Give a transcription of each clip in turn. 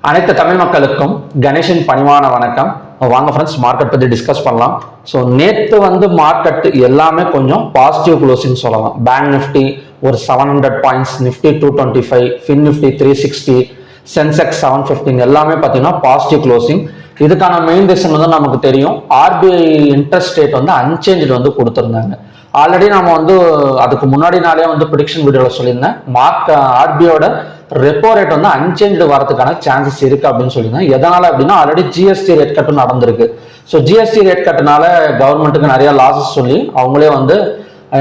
அனைத்து தமிழ் மக்களுக்கும் கணேஷின் பணிவான வணக்கம். வாங்க ஃப்ரெண்ட்ஸ், மார்க்கெட் பற்றி டிஸ்கஸ் பண்ணலாம். ஸோ நேற்று மார்க்கெட் எல்லாமே கொஞ்சம் பாசிட்டிவ் க்ளோசிங் சொல்லலாம். பேங்க் நிஃப்டி ஒரு 700 points, Nifty 225, fin Nifty 360, Sensex 715 எல்லாமே பார்த்தீங்கன்னா பாசிட்டிவ் க்ளோசிங். இதுக்கான மெயின் ரீசன் நமக்கு தெரியும். ஆர்பிஐ இன்ட்ரெஸ்ட் ரேட் அன்சேஞ்சு கொடுத்துருந்தாங்க. ஆல்ரெடி நம்ம அதுக்கு முன்னாடி நாளே ப்ரிடிக்ஷன் வீடியோவில் சொல்லியிருந்தேன். ஆர்பிஐயோட ரெப்போ ரேட் அன்சேஞ்சு வரதுக்கான சான்சஸ் இருக்கு அப்படின்னு சொல்லியிருந்தேன். எதனால அப்படின்னா ஆல்ரெடி ஜிஎஸ்டி ரேட் கட்டும் நடந்திருக்கு. ஸோ ஜிஎஸ்டி ரேட் கட்டுனால கவர்மெண்ட்டுக்கு நிறைய லாசஸ் சொல்லி அவங்களே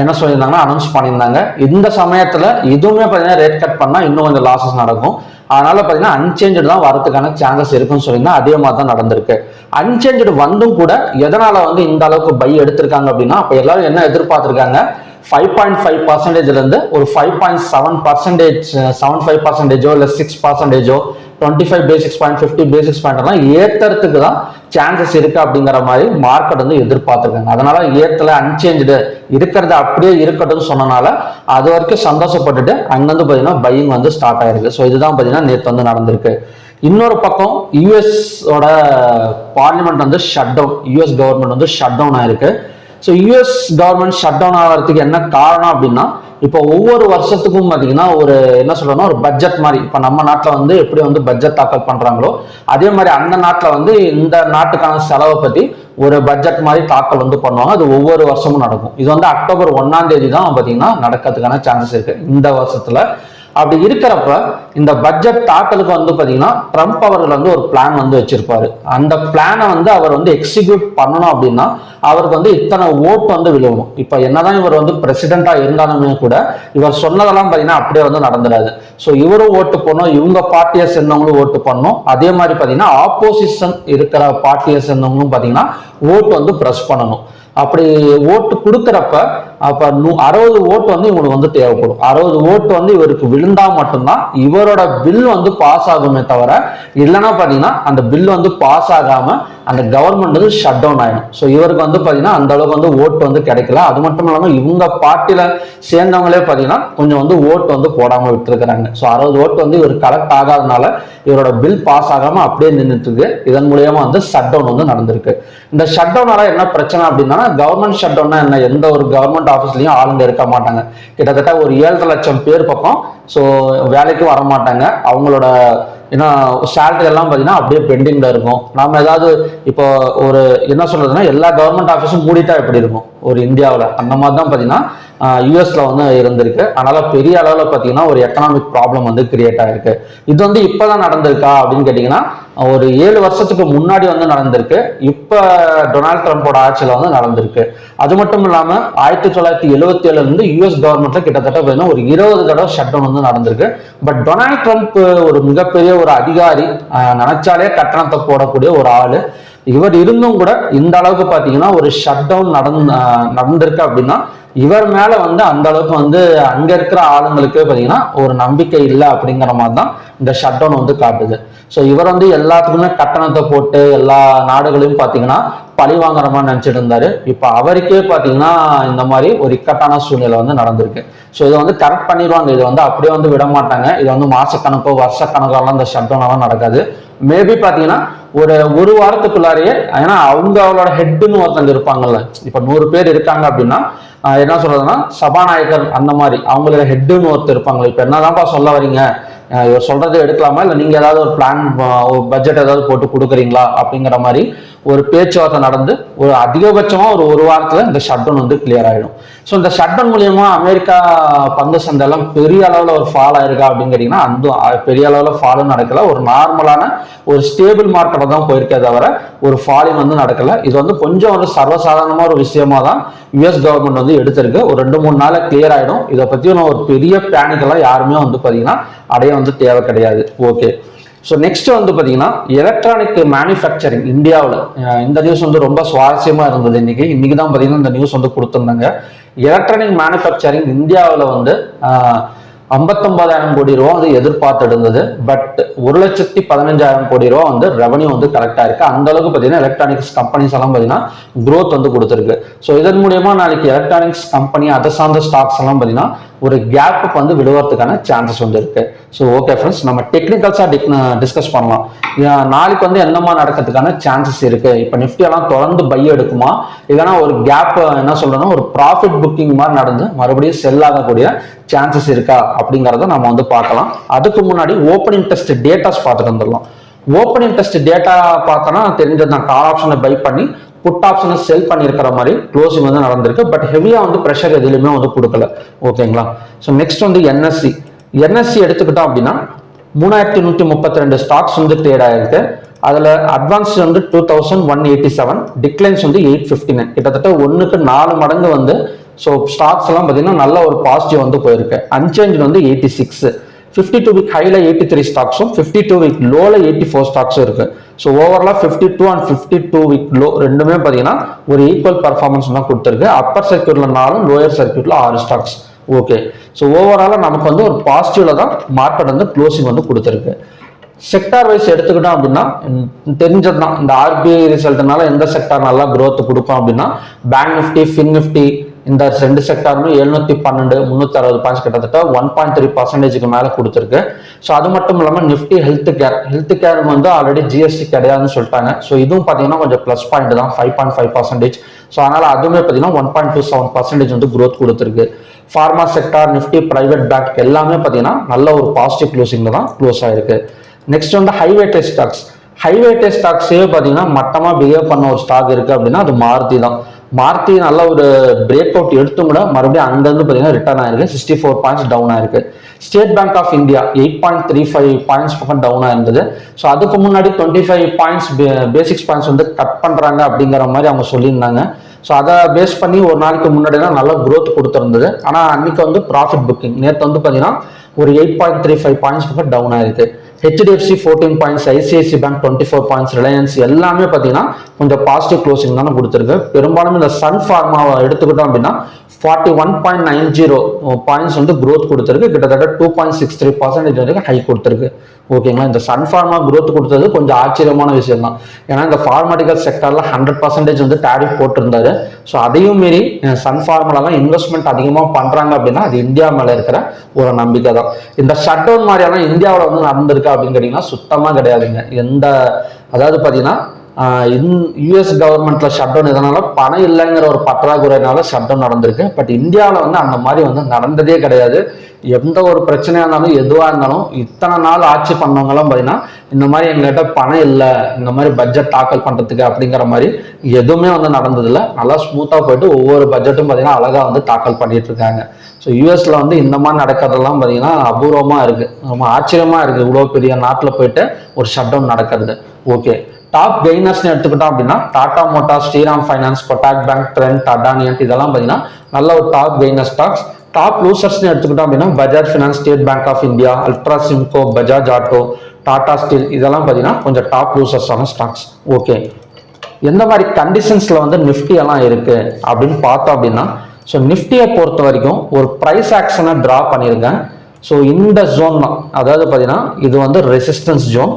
என்ன சொல்லியிருந்தாங்கன்னா அனௌன்ஸ் பண்ணியிருந்தாங்க. இந்த சமயத்தில் இதுவுமே பார்த்தீங்கன்னா ரேட் கட் பண்ணால் இன்னும் கொஞ்சம் லாசஸ் நடக்கும். அதனால பார்த்தீங்கன்னா அன்சேஞ்சு தான் வரதுக்கான சான்சஸ் இருக்குன்னு சொல்லியிருந்தா அதே மாதிரி தான் நடந்திருக்கு. அன்சேஞ்சு வந்தும் கூட எதனால இந்த அளவுக்கு பை எடுத்திருக்காங்க அப்படின்னா, அப்போ எல்லாரும் என்ன எதிர்பார்த்திருக்காங்க, 5.5%லேருந்து ஒரு 5.7%, 75%, இல்லை 6%, 25 பேசிக்ஸ் பாயிண்ட், 50 பேசிக்ஸ் பாயிண்ட் எல்லாம் ஏத்துறதுக்கு தான் சான்சஸ் இருக்கு அப்படிங்கிற மாதிரி மார்க்கெட் எதிர்பார்த்திருக்காங்க. அதனால ஏத்துல அன்சேஞ்சு இருக்கிறது அப்படியே இருக்கட்டும் சொன்னனால அது வரைக்கும் சந்தோஷப்பட்டுட்டு அங்கிருந்து பார்த்தீங்கன்னா பையிங் ஸ்டார்ட் ஆயிருக்கு. ஸோ இதுதான் பார்த்தீங்கன்னா நேற்று நடந்திருக்கு. இன்னொரு பக்கம் யூஎஸோட parliament shut down, US government shut down ஆயிருக்கு. So US government shut down ஆகிறதுக்கு என்ன காரணம் அப்படின்னா, இப்போ ஒவ்வொரு வருஷத்துக்கும் பார்த்தீங்கன்னா ஒரு என்ன சொல்றோம்னா ஒரு பட்ஜெட் மாதிரி, இப்போ நம்ம நாட்டில் எப்படி பட்ஜெட் தாக்கல் பண்றாங்களோ அதே மாதிரி அந்த நாட்டில் இந்த நாட்டுக்கான செலவை பற்றி ஒரு பட்ஜெட் மாதிரி தாக்கல் பண்ணுவாங்க. அது ஒவ்வொரு வருஷமும் நடக்கும். இது அக்டோபர் 1ஆம் தேதி தான் பார்த்தீங்கன்னா நடக்கிறதுக்கான சான்சஸ் இருக்கு இந்த வருஷத்துல. அப்படி இருக்கிறப்ப இந்த பட்ஜெட் தாக்கலுக்கு பார்த்தீங்கன்னா ட்ரம்ப் அவர்கள் ஒரு பிளான் வச்சிருப்பாரு. அந்த பிளானை அவர் எக்ஸிக்யூட் பண்ணணும் அப்படின்னா அவருக்கு இத்தனை ஓட்டு விழுவணும். இப்ப என்னதான் இவர் பிரசிடென்டா இருந்தாலுமே கூட இவர் சொன்னதெல்லாம் பார்த்தீங்கன்னா அப்படியே நடந்துடாது. ஸோ இவரும் ஓட்டு போடணும், இவங்க பார்ட்டியை சேர்ந்தவங்களும் ஓட்டு பண்ணணும். அதே மாதிரி பார்த்தீங்கன்னா ஆப்போசிஷன் இருக்கிற பார்ட்டியை சேர்ந்தவங்களும் பார்த்தீங்கன்னா ஓட்டு ப்ரெஸ் பண்ணணும். அப்படி ஓட்டு கொடுக்கறப்ப அப்ப 60 ஓட்டு இவங்களுக்கு தேவைப்படும். 60 ஓட்டு இவருக்கு விழுந்தா மட்டும்தான் இவரோட பில் பாஸ் ஆகுமே தவிர, இல்லைன்னா பாத்தீங்கன்னா அந்த பில் பாஸ் ஆகாம அந்த கவர்மெண்ட் ஷட் டவுன் ஆயிடும். ஸோ இவருக்கு பாத்தீங்கன்னா அந்த அளவுக்கு ஓட்டு கிடைக்கல. அது மட்டும் இல்லாம இவங்க பார்ட்டியில சேர்ந்தவங்களே பாத்தீங்கன்னா கொஞ்சம் ஓட்டு போடாம விட்டுருக்காங்க. ஸோ 60 ஓட்டு இவர் கலெக்ட் ஆகாதனால இவரோட பில் பாஸ் ஆகாம அப்படியே நின்றுட்டு இருக்கு. இதன் மூலியமா ஷட் டவுன் நடந்திருக்கு. இந்த ஷட் டவுனால என்ன பிரச்சனை அப்படின்னா, கவர்மெண்ட் ஷட் டவுன்னா என்ன, எந்த ஒரு கவர்மெண்ட் ஆஃபீஸ்லயும் ஆளுங்க இருக்க மாட்டாங்க. கிட்டத்தட்ட ஒரு 7.5 லட்சம் பேர் பக்கம் ஸோ வேலைக்கு வர மாட்டாங்க. அவங்களோட ஏன்னா சேலரி எல்லாம் பார்த்தீங்கன்னா அப்படியே பெண்டிங்ல இருக்கும். நாம ஏதாவது இப்போ ஒரு என்ன சொல்றதுன்னா எல்லா கவர்மெண்ட் ஆஃபீஸும் மூடிட்டா எப்படி இருக்கும் ஒரு இந்தியாவில், அந்த மாதிரி தான் பார்த்தீங்கன்னா யூஎஸ்ல இருந்திருக்கு. அதனால பெரிய அளவில் பார்த்தீங்கன்னா ஒரு எக்கனாமிக் ப்ராப்ளம் கிரியேட் ஆயிருக்கு. இது இப்பதான் நடந்திருக்கா அப்படின்னு கேட்டீங்கன்னா ஒரு 7 வருஷத்துக்கு முன்னாடி நடந்திருக்கு. இப்ப டொனால்ட் ட்ரம்போட ஆட்சியில நடந்திருக்கு. அது மட்டும் இல்லாம 1977 இருந்து யூஎஸ் கவர்மெண்ட்ல கிட்டத்தட்ட ஒரு 20 தடவை ஷட் டவுன் நடந்திருக்கு. பட் டொனால்ட் ட்ரம்ப் ஒரு மிகப்பெரிய ஒரு அதிகாரி, நினைச்சாலே கட்டணத்தை போடக்கூடிய ஒரு ஆளு. இவர் இருந்தும் கூட இந்த அளவுக்கு பாத்தீங்கன்னா ஒரு ஷட் டவுன் நடந்திருக்கு அப்படின்னா இவர் மேல அந்த அளவுக்கு அங்க இருக்கிற ஆளுங்களுக்கு பாத்தீங்கன்னா ஒரு நம்பிக்கை இல்லை அப்படிங்கிற மாதிரி தான் இந்த ஷட் டவுன் காட்டுது. ஸோ இவர் எல்லாத்துக்குமே கட்டணத்தை போட்டு எல்லா நாடுகளையும் பாத்தீங்கன்னா பழி வாங்குற மாதிரி நினைச்சிட்டு இருந்தாரு. இப்ப அவருக்கே பாத்தீங்கன்னா இந்த மாதிரி ஒரு இக்கட்டான சூழ்நிலை நடந்திருக்கு. ஸோ இதை கரெக்ட் பண்ணிடுவாங்க. இது அப்படியே விட மாட்டாங்க. இது மாசக்கணக்கோ வருஷக்கணக்கெல்லாம் இந்த ஷட் டவுன் எல்லாம் நடக்காது. மேபி பாத்தீங்கன்னா ஒரு வாரத்துக்குள்ளாரையே, ஏன்னா அவங்களோட ஹெட்னு ஒருத்தங்க இருப்பாங்கல்ல, இப்ப 100 பேர் இருக்காங்க அப்படின்னா என்ன சொல்றதுன்னா சபாநாயகர் அந்த மாதிரி அவங்களோட ஹெட்னு ஒருத்தர் இருப்பாங்க. இப்ப என்னதான்ப்பா சொல்ல வரீங்க, இவர் சொல்றது எடுக்கலாமா, இல்லை நீங்க ஏதாவது ஒரு பிளான் பட்ஜெட் ஏதாவது போட்டு கொடுக்குறீங்களா அப்படிங்கிற மாதிரி ஒரு பேச்சுவார்த்தை நடந்து ஒரு அதிகபட்சமா ஒரு வாரத்துல இந்த ஷட் டவுன் கிளியர் ஆயிடும். ஸோ இந்த ஷட் டவுன் மூலியமா அமெரிக்கா பங்கு சந்தை எல்லாம் பெரிய அளவுல ஒரு ஃபால் ஆயிருக்கா அப்படின்னு கேட்டீங்கன்னா அந்த பெரிய அளவுல ஃபாலும் நடக்கல. ஒரு நார்மலான ஒரு ஸ்டேபிள் மார்க்கெட்டை தான் போயிருக்கே தவிர ஒரு ஃபாலிங் நடக்கல. இது கொஞ்சம் சர்வசாதாரணமா ஒரு விஷயமா தான் யூஎஸ் கவர்மெண்ட் எடுத்திருக்கு. ஒரு 2-3 நாள் கிளியர் ஆயிடும். இதை பத்தி ஒரு பெரிய பேனிக் எல்லாம் யாருமே பாத்தீங்கன்னா அடைய தேவை கிடையாது. ஓகே, ஸோ நெக்ஸ்ட் பார்த்தீங்கன்னா எலக்ட்ரானிக் மேனுஃபேக்சரிங் இந்தியாவில் இந்த நியூஸ் ரொம்ப சுவாரஸ்யமா இருந்தது. இன்னைக்கு தான் பார்த்தீங்கன்னா இந்த நியூஸ் கொடுத்துருந்தாங்க. எலக்ட்ரானிக் மேனுஃபேக்சரிங் இந்தியாவில் 59,000 கோடி ரூபா எதிர்பார்த்து இருந்தது. பட் 1,15,000 கோடி ரூபா ரெவன்யூ கரெக்டா இருக்கு. அந்த அளவுக்கு பார்த்தீங்கன்னா எலக்ட்ரானிக்ஸ் கம்பெனிஸ் எல்லாம் பார்த்தீங்கன்னா growth கொடுத்துருக்கு. ஸோ இதன் மூலியமா நாளைக்கு எலக்ட்ரானிக்ஸ் கம்பெனி அதை சார்ந்த ஸ்டாக்ஸ் எல்லாம் பார்த்தீங்கன்னா ஒரு கேப்புக்கு வந்து விடுவதற்கான சான்சஸ் வந்து இருக்கு. ஸோ ஓகே ஃப்ரெண்ட்ஸ், நம்ம டெக்னிக்கல்ஸாக டிஸ்கஸ் பண்ணலாம். நாளைக்கு வந்து என்னமா நடக்கிறதுக்கான சான்சஸ் இருக்கு. இப்போ நிஃப்டி எல்லாம் தொடர்ந்து பை எடுக்குமா, இல்லைன்னா ஒரு கேப் என்ன சொல்றோம்னா ஒரு ப்ராஃபிட் புக்கிங் மாதிரி நடந்து மறுபடியும் செல் ஆகக்கூடிய சான்சஸ் இருக்கா அப்படிங்கிறத நம்ம வந்து பார்க்கலாம். அதுக்கு முன்னாடி ஓப்பனிங் டெஸ்ட் டேட்டாஸ் பார்த்துட்டு வந்துடலாம். ஓப்பனிங் டெஸ்ட் டேட்டா பார்த்தோன்னா தெரிஞ்சது தான், கால் ஆப்ஷனை பை பண்ணி புட் ஆப்ஷனை செல் பண்ணியிருக்கிற மாதிரி க்ளோசிங் வந்து நடந்திருக்கு. பட் ஹெவியாக வந்து ப்ரெஷர் எதுலையுமே வந்து கொடுக்கல. ஓகேங்களா. ஸோ நெக்ஸ்ட் வந்து என்எஸ்சி எடுத்துக்கிட்டோம் அப்படின்னா 3132 ஸ்டாக்ஸ் வந்து ட்ரேட் ஆயிருக்கு. அதில் அட்வான்ஸ் வந்து 2187, டிக்ளைன்ஸ் வந்து 859, கிட்டத்தட்ட 1.4 மடங்கு வந்து. ஸோ ஸ்டாக்ஸ் எல்லாம் பார்த்தீங்கன்னா நல்ல ஒரு பாசிட்டிவ் வந்து போயிருக்கு. அன்சேஞ்ச் வந்து 86, 52 வீக் ஹைல 83 ஸ்டாக்ஸும் 52 வீக் லோல 84 ஸ்டாக்ஸும் இருக்கு. ஸோ ஓவராலா 52 அண்ட் 52 வீக் லோ ரெண்டுமே பார்த்தீங்கன்னா ஒரு ஈக்குவல் பர்ஃபார்மன்ஸ் தான் கொடுத்துருக்கு. அப்பர் சர்க்கியூட்ல 4, லோயர் சர்க்கியூட்ல 6 ஸ்டாக்ஸ். ஓகே. ஸோ ஓவராலா நமக்கு வந்து ஒரு பாசிட்டிவ்ல தான் மார்க்கெட் வந்து க்ளோசிங் வந்து கொடுத்துருக்கு. செக்டார் வைஸ் எடுத்துக்கிட்டோம் அப்படின்னா தெரிஞ்சது தான், இந்த ஆர்பிஐ ரிசல்ட்னால எந்த செக்டார் நல்லா growth கொடுக்கும் அப்படின்னா பேங்க் நிஃப்டி, ஃபின் நிஃப்டி, இந்த ரெண்டு செக்டாருமே 712, 360 பாயிண்ட்ஸ், கிட்டத்தட்ட 1.3% மேலே கொடுத்துருக்கு. ஸோ அது மட்டும் இல்லாமல் நிஃப்டி ஹெல்த் கேர் வந்து ஆல்ரெடி ஜிஎஸ்டி கிடையாதுன்னு சொல்லிட்டாங்க. ஸோ இதுவும் பார்த்தீங்கன்னா கொஞ்சம் ப்ளஸ் பாயிண்ட் தான், 5.5%. ஸோ அதனால அதுவுமே பார்த்தீங்கன்னா 1.27% வந்து growth கொடுத்துருக்கு. Pharma sector, Nifty, private bank எல்லாமே பார்த்தீங்கன்னா நல்ல ஒரு பாசிட்டிவ் க்ளோசிங்ல தான் க்ளோஸ் ஆயிருக்கு. நெக்ஸ்ட் வந்து ஹைவேட்டேஜ் ஸ்டாக்ஸே பார்த்தீங்கன்னா மட்டமாக பிஹேவ் பண்ண ஒரு ஸ்டாக் இருக்கு அப்படின்னா அது மாருதி தான். மாருதி நல்ல ஒரு பிரேக் அவுட் எடுத்தும் கூட மறுபடியும் அங்கிருந்து பார்த்தீங்கன்னா ரிட்டர்ன் ஆயிருக்கு. 64 பாயிண்ட்ஸ் டவுன் ஆயிருக்கு. State bank of India 8.35 points பக்கம் டவுன் ஆயிருந்தது. ஸோ அதுக்கு முன்னாடி 25 பாயிண்ட்ஸ் பேசிக்ஸ் பாயிண்ட்ஸ் வந்து கட் பண்றாங்க அப்படிங்கிற மாதிரி அவங்க சொல்லியிருந்தாங்க. ஸோ அதை பேஸ் பண்ணி ஒரு நாளைக்கு முன்னாடி தான் நல்ல growth கொடுத்துருந்தது. ஆனால் அன்னைக்கு வந்து ப்ராஃபிட் புக்கிங், நேற்று வந்து பார்த்தீங்கன்னா ஒரு 8.35 பாயிண்ட்ஸ் பக்கம் டவுன் ஆயிருக்கு. HDFC 14 points, ICICI bank 24 points, Reliance எல்லாமே பார்த்தீங்கன்னா கொஞ்சம் பாசிட்டிவ் க்ளோசிங் தானே கொடுத்துருக்கு. பெரும்பாலும் இந்த சன் ஃபார்மாவை எடுத்துக்கிட்டோம் அப்படின்னா 41.90 பாயிண்ட்ஸ் வந்து growth கொடுத்துருக்கு. கிட்டத்தட்ட 2.63% வரைக்கும் ஹை கொடுத்துருக்கு. ஓகேங்களா. இந்த சன் ஃபார்மா growth கொடுத்தது கொஞ்சம் ஆச்சரியமான விஷயம் தான். ஏன்னா இந்த ஃபார்மாட்டிக்கல் செக்டர்ல 100% வந்து டாரிஃப் போட்டிருந்தாரு. ஸோ அதையும் மீறி சன் ஃபார்மாலாம் இன்வெஸ்ட்மெண்ட் அதிகமாக பண்றாங்க அப்படின்னா அது இந்தியா மேல இருக்கிற ஒரு நம்பிக்கை தான். இந்த ஷட் டவுன் மாதிரியெல்லாம் இந்தியாவில் வந்து நடந்திருக்கா அப்படின்னு கேட்டீங்கன்னா சுத்தமா கிடையாதுங்க. அதாவது பார்த்தீங்கன்னா யூஎஸ் கவர்மெண்ட்ல ஷட் டவுன் இதனால பணம் இல்லைங்கிற ஒரு பற்றாக்குறையினால ஷட் டவுன் நடந்திருக்கு. பட் இந்தியாவில் வந்து அந்த மாதிரி வந்து நடந்ததே கிடையாது. எந்த ஒரு பிரச்சனையா இருந்தாலும் எதுவா இருந்தாலும் இத்தனை நாள் ஆட்சி பண்ணவங்கலாம் பார்த்தீங்கன்னா இந்த மாதிரி எங்ககிட்ட பணம் இல்லை, இந்த மாதிரி பட்ஜெட் தாக்கல் பண்றதுக்கு அப்படிங்கிற மாதிரி எதுவுமே வந்து நடந்ததில்லை. நல்லா ஸ்மூத்தா போயிட்டு ஒவ்வொரு பட்ஜெட்டும் பார்த்தீங்கன்னா அழகா வந்து தாக்கல் பண்ணிட்டு இருக்காங்க. ஸோ யூஎஸ்ல வந்து இந்த மாதிரி நடக்கிறதெல்லாம் பார்த்தீங்கன்னா அபூர்வமா இருக்கு, ரொம்ப ஆச்சரியமா இருக்கு. இவ்வளோ பெரிய நாட்டில் போயிட்டு ஒரு ஷட் டவுன் நடக்கிறது. ஓகே. டாப் கெய்னர்ஸ் எடுத்துக்கிட்டோம் அப்படின்னா டாடா மோட்டார்ஸ், ஸ்ரீராம் ஃபைனான்ஸ், கொட்டாக் பேங்க், ட்ரெண்ட், அடானி இதெல்லாம் பார்த்தீங்கன்னா நல்ல ஒரு top gainer stocks. Top losers எடுத்துக்கிட்டோம் அப்படின்னா பஜாஜ் ஃபினான்ஸ், ஸ்டேட் பேங்க் ஆஃப் இந்தியா, அல்ட்ரா சிம்கோ, பஜாஜ் ஆட்டோ, டாடா ஸ்டீல் இதெல்லாம் பார்த்தீங்கன்னா கொஞ்சம் டாப் லூசர்ஸான ஸ்டாக்ஸ். ஓகே. எந்த மாதிரி கண்டிஷன்ஸ்ல வந்து நிஃப்டி எல்லாம் இருக்கு அப்படின்னு பார்த்தோம் அப்படின்னா, ஸோ நிஃப்டியை பொறுத்த வரைக்கும் ஒரு ப்ரைஸ் ஆக்ஷனை டிரா பண்ணியிருக்கேன். ஸோ இந்த ஜோன் தான், அதாவது பார்த்தீங்கன்னா இது வந்து ரெசிஸ்டன்ஸ் ஜோன்,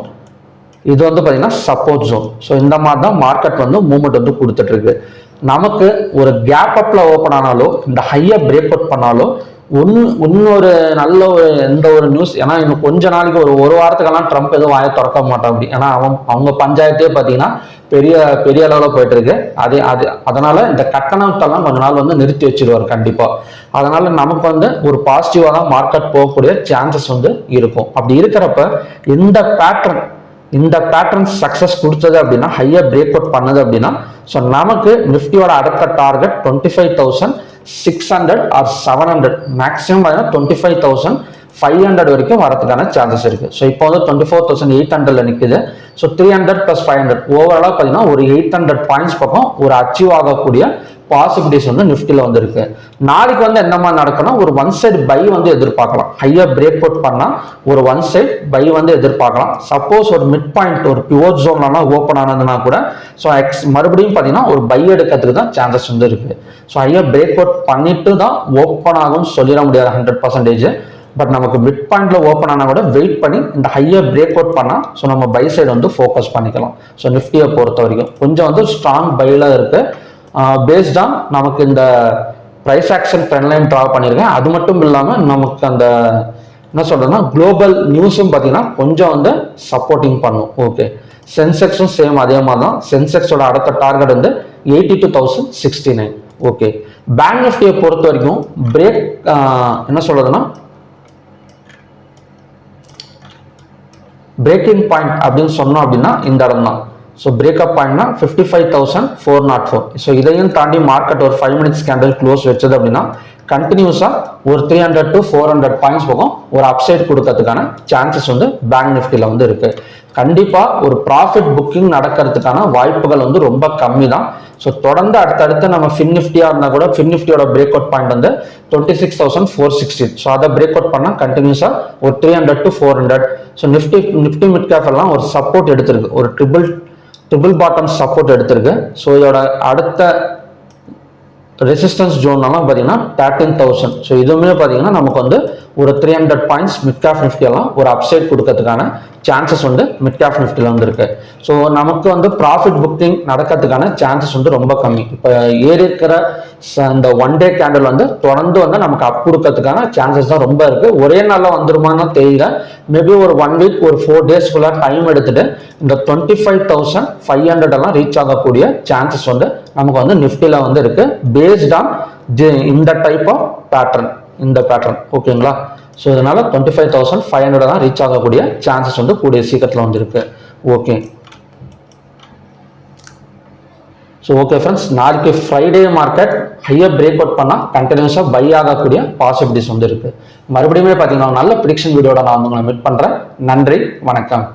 இது வந்து பார்த்தீங்கன்னா சப்போர்ட் ஜோன். ஸோ இந்த மாதிரி தான் மார்க்கெட் வந்து மூவ்மெண்ட் வந்து கொடுத்துட்டு இருக்கு. நமக்கு ஒரு கேப் அப்ல ஓப்பன் ஆனாலோ இந்த ஹையை பிரேக் அவுட் பண்ணாலோ இன்னொரு நல்ல ஒரு எந்த ஒரு நியூஸ், ஏன்னா இன்னும் கொஞ்ச நாளைக்கு ஒரு வாரத்துக்கெல்லாம் ட்ரம்ப் எதுவும் வாயை திறக்க மாட்டான் அப்படி. ஏன்னா அவங்க பஞ்சாயத்தே பார்த்தீங்கன்னா பெரிய பெரிய அளவில் போயிட்டு இருக்கு. அதனால இந்த கட்டணத்தெல்லாம் கொஞ்ச நாள் வந்து நிறுத்தி வச்சிருவார் கண்டிப்பா. அதனால நமக்கு வந்து ஒரு பாசிட்டிவா தான் மார்க்கெட் போகக்கூடிய சான்சஸ் வந்து இருக்கும். அப்படி இருக்கிறப்ப இந்த பேட்டர்ன் சக்சஸ் கொடுத்தது அப்படின்னா, ஹையா பிரேக் அவுட் பண்ணது அப்படின்னா, ஸோ நமக்கு நிஃப்டியோட அடுத்த டார்கெட் 25,600 ஆர் 700, மேக்ஸிமம் 25,500 வரைக்கும் வரதுக்கான சான்சஸ் இருக்கு. ஸோ இப்போ வந்து 24,800 நிற்குது. ஸோ 300 + 500 ஓவராலாக பார்த்தீங்கன்னா ஒரு 800 பாயிண்ட்ஸ் பக்கம் ஒரு அச்சீவ் ஆகக்கூடிய பாசிபிலிட்டிஸ் வந்து நிஃப்டியில் வந்து இருக்கு. நாளைக்கு வந்து என்ன மாதிரி நடக்கணும், ஒரு ஒன் சைடு பை வந்து எதிர்பார்க்கலாம். ஹையா பிரேக் அவுட் பண்ணா ஒரு ஒன் சைடு பை வந்து எதிர்பார்க்கலாம். சப்போஸ் ஒரு மிட் பாயிண்ட் ஒரு பிவோட் ஜோன்லாம் ஓப்பன் ஆனதுன்னா கூட ஸோ மறுபடியும் பார்த்தீங்கன்னா ஒரு பை எடுக்கிறதுக்கு தான் சான்சஸ் வந்து இருக்கு. ஸோ ஹையா பிரேக் அவுட் பண்ணிட்டு தான் ஓப்பன் ஆகும்னு சொல்லிட முடியாது 100%. பட் நமக்கு மிட் பாயிண்ட்ல ஓப்பன் ஆனால் கூட வெயிட் பண்ணி இந்த ஹையை பிரேக் அவுட் பண்ணா ஸோ நம்ம பை சைடு வந்து ஃபோக்கஸ் பண்ணிக்கலாம். ஸோ நிஃப்டியை பொறுத்த வரைக்கும் கொஞ்சம் வந்து ஸ்ட்ராங் பைல இருக்கு. பேஸ்ட் ஆன் நமக்கு இந்த price action trend line draw பண்ணியிருக்கேன். அது மட்டும் இல்லாமல் நமக்கு அந்த என்ன சொல்றேன்னா குளோபல் நியூஸும் பார்த்தீங்கன்னா கொஞ்சம் வந்து சப்போர்ட்டிங் பண்ணும். ஓகே, சென்செக்ஸும் சேம் அதே மாதிரி தான். சென்செக்ஸோட அடுத்த டார்கெட் வந்து 82,069. ஓகே, பேங்க் நிஃப்டியை பொறுத்த வரைக்கும் பிரேக் என்ன சொல்றதுன்னா பிரேக்கிங் பாயிண்ட் அப்படின்னு சொன்னோம் அப்படின்னா இந்த இடம் தான். So breakup பாயிண்ட்னா 55,404. ஸோ இதையும் தாண்டி மார்க்கெட் ஒரு 5 மினிட்ஸ் கேண்டில் க்ளோஸ் வச்சது அப்படின்னா கண்டினியூஸாக ஒரு 300 to 400 பாயிண்ட்ஸ் போகும் ஒரு அப்சைட் கொடுக்கறதுக்கான சான்சஸ் வந்து பேங்க் நிஃப்டியில் வந்து இருக்கு. கண்டிப்பாக ஒரு ப்ராஃபிட் புக்கிங் நடக்கிறதுக்கான வாய்ப்புகள் வந்து ரொம்ப கம்மி தான். ஸோ தொடர்ந்து அடுத்தடுத்து நம்ம ஃபின் நிஃப்டியாக இருந்தால் கூட ஃபின் நிஃப்டியோட பிரேக் அவுட் பாயிண்ட் வந்து 26,460. ஸோ அதை பிரேக் அவுட் பண்ணால் கண்டினியூஸாக ஒரு 300 to 400. So Nifty mid cap எல்லாம் ஒரு சப்போர்ட் எடுத்திருக்கு, ஒரு ட்ரிபிள் பாட்டம் சப்போர்ட் எடுத்திருக்கு. ஸோ இதோட அடுத்த ரெசிஸ்டன்ஸ் ஜோன்லாம் பார்த்தீங்கன்னா 13,000. ஸோ இதுவுமே பார்த்தீங்கன்னா நமக்கு வந்து ஒரு 300 பாயிண்ட்ஸ் மிட் கேப் நிஃப்டியெல்லாம் ஒரு அப்சைட் கொடுக்கறதுக்கான சான்சஸ் வந்து மிட் கேப் நிஃப்டியில் வந்து இருக்கு. ஸோ நமக்கு வந்து ப்ராஃபிட் புக்கிங் நடக்கிறதுக்கான சான்சஸ் வந்து ரொம்ப கம்மி. இப்போ ஏறி இருக்கிற இந்த ஒன் டே கேண்டில் வந்து தொடர்ந்து வந்து நமக்கு அப் கொடுக்கறதுக்கான சான்சஸ் தான் ரொம்ப இருக்கு. ஒரே நாளில் வந்துருமான்னு தெரியல. மேபி ஒரு 1 வீக் ஒரு 4 டேஸ்க்குள்ள டைம் எடுத்துட்டு இந்த 25,500 எல்லாம் ரீச் ஆகக்கூடிய சான்சஸ் வந்து நமக்கு வந்து நிஃப்டியில் வந்து இருக்கு பேஸ்ட் ஆன் இந்த டைப் ஆஃப் பேட்டர்ன், இந்த பேட்டர்ன். ஓகேங்களா? ஸோ இதனால 25,500 தான் ரீச் ஆகக்கூடிய சான்சஸ் வந்து கூடிய சீக்கிரத்தில் வந்து இருக்கு. ஓகே, ஸோ ஓகே ஃப்ரெண்ட்ஸ், நாளைக்கு Friday market higher break out பண்ணால் கண்டினியூஸாக பை ஆகக்கூடிய பாசிபிலிட்டிஸ் வந்து இருக்கு. மறுபடியும் பார்த்தீங்கன்னா நல்ல ப்ரிடிக்ஷன் வீடியோட நான் உங்களை மீட் பண்ணுறேன். நன்றி, வணக்கம்.